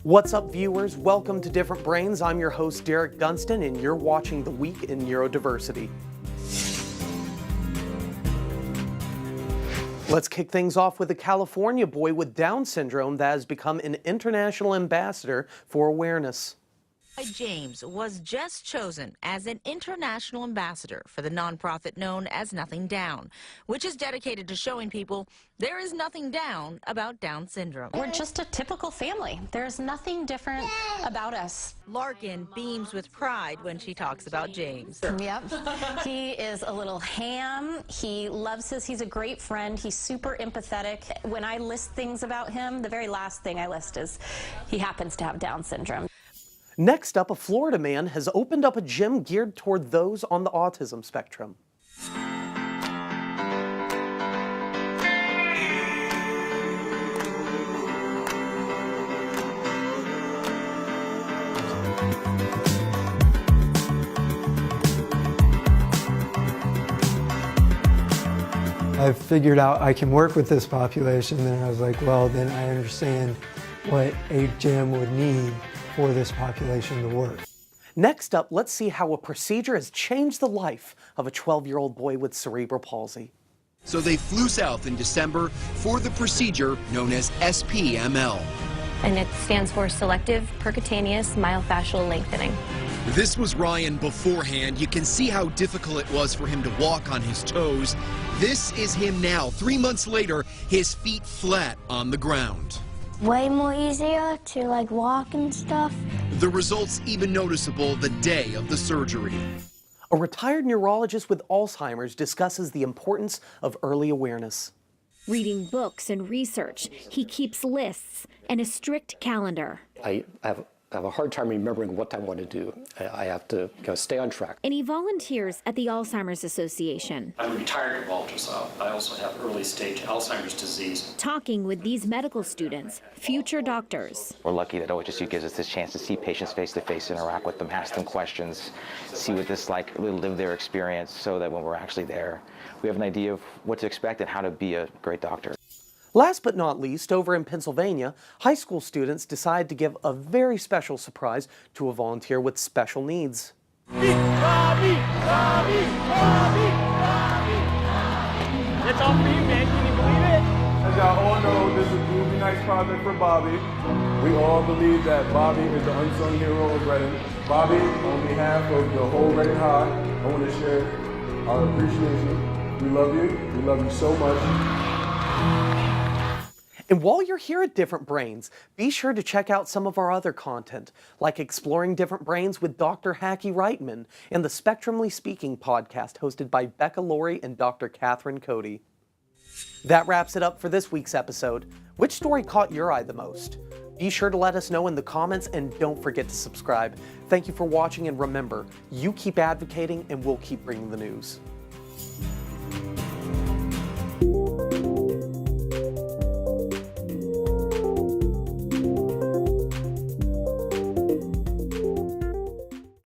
What's up, viewers? Welcome to Different Brains. I'm your host, Derek Dunston, and you're watching The Week in Neurodiversity. Let's kick things off with a California boy with Down syndrome that has become an international ambassador for awareness. James was just chosen as an international ambassador for the nonprofit known as Nothing Down, which is dedicated to showing people there is nothing down about Down syndrome. We're just a typical family. There's nothing different about us. Larkin beams with pride when she talks about James. Yep. He is a little ham. He loves he's a great friend. He's super empathetic. When I list things about him, the very last thing I list is he happens to have Down syndrome. Next up, a Florida man has opened up a gym geared toward those on the autism spectrum. I figured out I can work with this population, and I was like, well, then I understand what a gym would need for this population to work. Next up, let's see how a procedure has changed the life of a 12-year-old boy with cerebral palsy. So they flew south in December for the procedure known as SPML. And it stands for selective percutaneous myofascial lengthening. This was Ryan beforehand. You can see how difficult it was for him to walk on his toes. This is him now, 3 months later, his feet flat on the ground. Way more easier to walk and stuff. The results even noticeable the day of the surgery. A retired neurologist with Alzheimer's discusses the importance of early awareness. Reading books and research, he keeps lists and a strict calendar. I have a hard time remembering what I want to do. I have to stay on track. And he volunteers at the Alzheimer's Association. I'm a retired neurologist. I also have early stage Alzheimer's disease. Talking with these medical students, future doctors. We're lucky that OHSU gives us this chance to see patients face to face, interact with them, ask them questions, see what this like, live their experience, so that when we're actually there, we have an idea of what to expect and how to be a great doctor. Last but not least, over in Pennsylvania, high school students decide to give a very special surprise to a volunteer with special needs. It's all for you, man. Can you believe it? As y'all all know, this is a really nice project for Bobby. We all believe that Bobby is the unsung hero of Reading. Bobby, on behalf of the whole Reading High, I want to share our appreciation. We love you. We love you so much. And while you're here at Different Brains, be sure to check out some of our other content, like Exploring Different Brains with Dr. Hacky Reitman and the Spectrumly Speaking podcast hosted by Becca Laurie and Dr. Catherine Cody. That wraps it up for this week's episode. Which story caught your eye the most? Be sure to let us know in the comments and don't forget to subscribe. Thank you for watching, and remember, you keep advocating and we'll keep bringing the news.